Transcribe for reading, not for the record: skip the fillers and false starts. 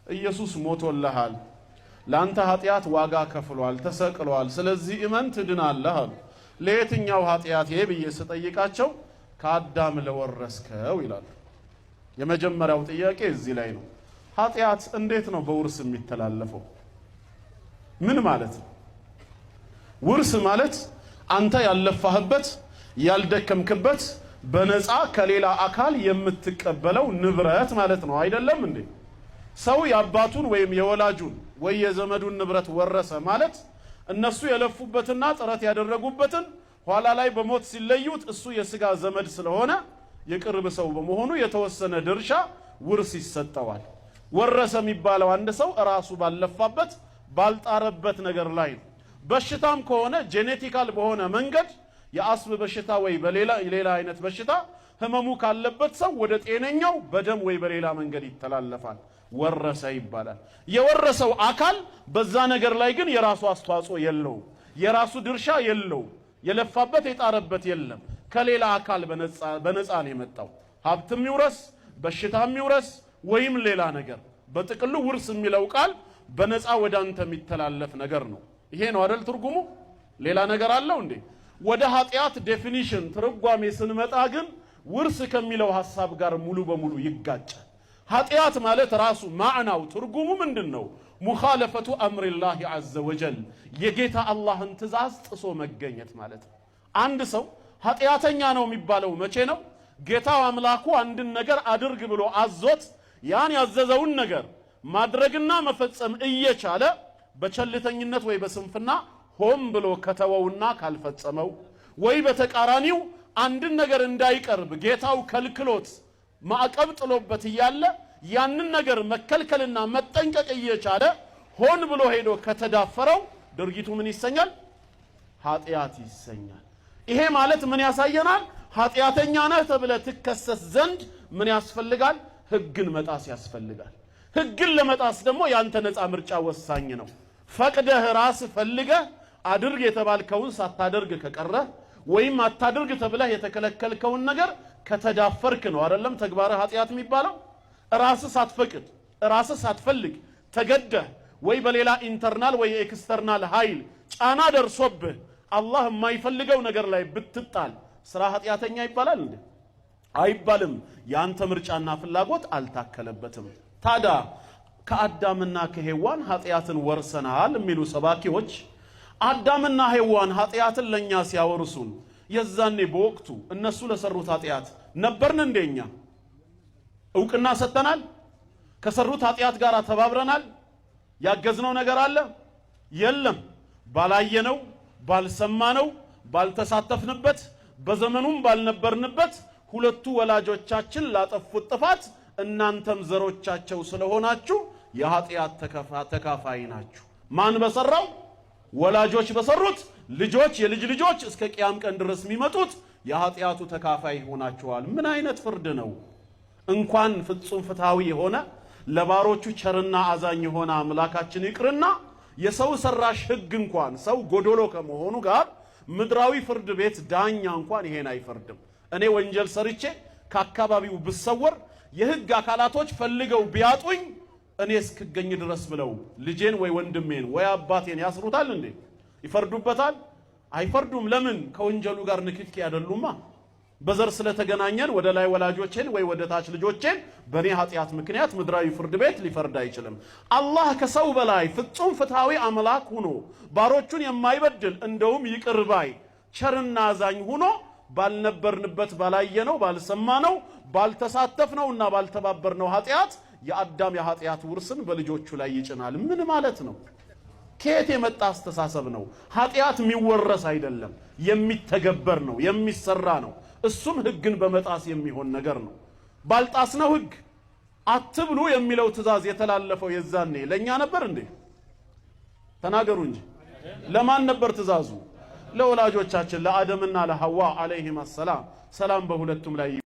ኢየሱስ ሞቶልሃል ላንተ ኃጢያት ዋጋ ከፍሏል ተሰቅሏል ስለዚህ ኢማን ትድናለህ አሉ ለየትኛው ኃጢያት ብዬ ስጠይቃቸው ከአዳም ለወረስከው ይላል የመጀመሪያው ጥያቄ እዚህ ላይ ነው ኃጢያት እንዴት ነው በውርስ የሚተላለፈው ምን ማለት ነው ውርስ ማለት አንተ ያለፋህበት ያልደከምክበት በነፃ ከሌላ አካል የምትቀበለው ንብረት ማለት ነው አይደለም እንዴ ሰው ያባቱን ወይም የወላጁን ወይ የዘመዱን ንብረት ወረሰ ማለት እነሱ የለፉበትና ጥረት ያደረጉበትን ኋላ ላይ በሞት ሲለዩት እሱ የስጋ ዘመድ ስለሆነ የቅርብ ሰው በመሆኑ የተወሰነ ድርሻ ውርስ ይሰጠዋል ወረሰ የሚባለው አንድ ሰው ራሱ ባለፋበት ባልጣረበት ነገር ላይ በሽታም ከሆነ ጄኔቲካል በሆነ መንገድ የአስብ በሽታ ወይ በሌላ አይነት በሽታ ህመሙ ካለበት ሰው ወደ ጤነኛው በደም ወይ በሌላ መንገድ ይተላለፋል ወረሰ ይባላል የወረሰው አካል በዛ ነገር ላይ ግን የራሱ አስተዋጽኦ የለው የራሱ ድርሻ የለው የለፋበት የጣረበት የለም ከሌላ አካል በነፃ ነው የመጣው ሀብትም ይውረስ በሽታም ይውረስ ወይም ሌላ ነገር በጥቅሉ ውርስ የሚለው ቃል በነፃ ወዳንተ የሚተላለፍ ነገር ነው ይሄ ነው አይደል ትርጉሙ ሌላ ነገር አለው እንዴ ወደ ኃጢያት ዴፊኒሽን ትርጓሜ ስንመጣ ግን ውርስ ከሚለው ሐሳብ ጋር ሙሉ በሙሉ ይጋጫል ኃጢያት ማለት ራሱ ማዕናው ትርጉሙ ምንድነው ሙኻለፈቱ አምሪላህ ዐዘ ወጀል የጌታ አላህን ትእዛዝ ጥሶ መገኘት ማለት ነው አንድ ሰው ኃጢያተኛ ነው የሚባለው መቼ ነው ጌታው አምላኩ አንድን ነገር አድርግ ብሎ አዞት ያን ያዘዘውን ነገር ማድረግና መፈጸም እየቻለ በቸልተኝነት ወይ በስንፍና ሆም ብሎ ከተወውና ካልፈጸመው ወይ በተቃራኒው አንድን ነገር እንዳይቀርብ ጌታው ከልክሎት ማዕቀብ ጥሎበት ይያለ ያንን ነገር መከልከልና መጠንቀቅ እየቻለ ሆን ብሎ ሄዶ ከተዳፈረው ድርጊቱ ምን ይሰኛል ኃጢያት ይሰኛል ይሄ ማለት ምን ያሳየናል ኃጢያተኛ ነህ ተብለ ትከሰስ ዘንድ ምን ያስፈልጋል ህግን መጣስ ያስፈልጋል ህግን ለመጣስ ደግሞ ያንተ ነፃ ምርጫ ወሳኝ ነው ፈቅደህ ራስ ፈልገህ አድርግ የተባልከውን ሳታደርግ ከቀረ ወይም አታድርግ ተብለህ የተከለከልከውን ነገር ከተዳፈርክ ነው አይደለም ተግባረ ኃጢያት የሚባለው ራስ ሳትፈቅድ ራስ ሳትፈልግ ተገደህ ወይ በሌላ ኢንተርናል ወይ ኤክስተርናል ኃይል ጫና ደርሶብህ አላህ የማይፈልገው ነገር ላይ ብትጣል ስራ ኃጢያተኛ ይባላል እንዴ አይባልም ያንተ ምርጫና ፍላጎት አልታከለበትም ታዳ ከአዳምና ከሔዋን ኃጢያትን ወርሰናል የሚሉ ሰባኪዎች አዳምና ሔዋን ኃጢያትን ለኛ ሲያወርሱን የዛኔ በወቅቱ እነሱ ለሰሩት ኃጢያት ነበርን እንደኛ ዕውቅና ሰጠናል ከሰሩት ኃጢያት ጋር ተባብረናል ያገዝነው ነገር አለ የለም ባላየነው ባልሰማነው ባልተሳተፍንበት በዘመኑም ባልነበርንበት ሁለቱ ወላጆቻችን ላጠፉት ጥፋት እናንተም ዘሮቻቸው ስለሆናችሁ የኃጢያት ተካፋይ ናችሁ ማን በሰራው ወላጆች በሰሩት ልጆች የልጅ ልጆች እስከ ቂያም ቀን ድረስ የሚመጡት የኃጢያቱ ተካፋይ ሆናችኋል ምን አይነት ፍርድ ነው እንኳን ፍጹም ፍትሃዊ የሆነ ለባሮቹ ቸርና አዛኝ የሆነ አምላካችን ይቅርና የሰው ሰራሽ ህግ እንኳን ሰው ጎዶሎ ከመሆኑ ጋር ምድራዊ ፍርድ ቤት ዳኛ እንኳን ይሄን አይፈርድም እኔ ወንጀል ሰርቼ ከአካባቢው ብሰወር የህግ አካላቶች ፈልገው ቢያጡኝ እኔ እስክገኝ ድረስ ብለው ልጄን ወይ ወንድሜን ወይ አባቴን ያስሩታል እንዴ ይፈርዱበታል አይፈርዱም ለምን ከወንጀሉ ጋር ንክኪ አይደሉማ በዘር ስለተገናኘን ወደ ላይ ወላጆቼን ወይ ወደ ታች ልጆቼን በኔ ኃጢያት ምክንያት ምድራዊ ፍርድ ቤት ሊፈርድ አይችልም አላህ ከሰው በላይ ፍጹም ፍትሃዊ አምላክ ሆኖ ባሮቹን የማይበድል እንደውም ይቅርባይ ቸርና አዛኝ ሆኖ ባልነበርንበት ባላየነው ባልሰማነው ባልተሳተፍነውና ባልተባበርነው ኃጢያት የአዳም የኃጢያት ውርስን በልጆቹ ላይ ይጭናል ምን ማለት ነው ከየት የመጣ አስተሳሰብ ነው ኃጢያት የሚወረስ አይደለም የሚተገበር ነው የሚሰራ ነው እሱም ህግን በመጣስ የሚሆን ነገር ነው ባልጣስነው ህግ አትብሉ የሚለው ትእዛዝ የተላለፈው የዛኔ ለኛ ነበር እንዴ ተናገሩ እንጂ ለማን ነበር ትእዛዙ ለወላጆቻችን ለአደምና ለሐዋ አለይሂም ሰላም በሁለቱም ላይ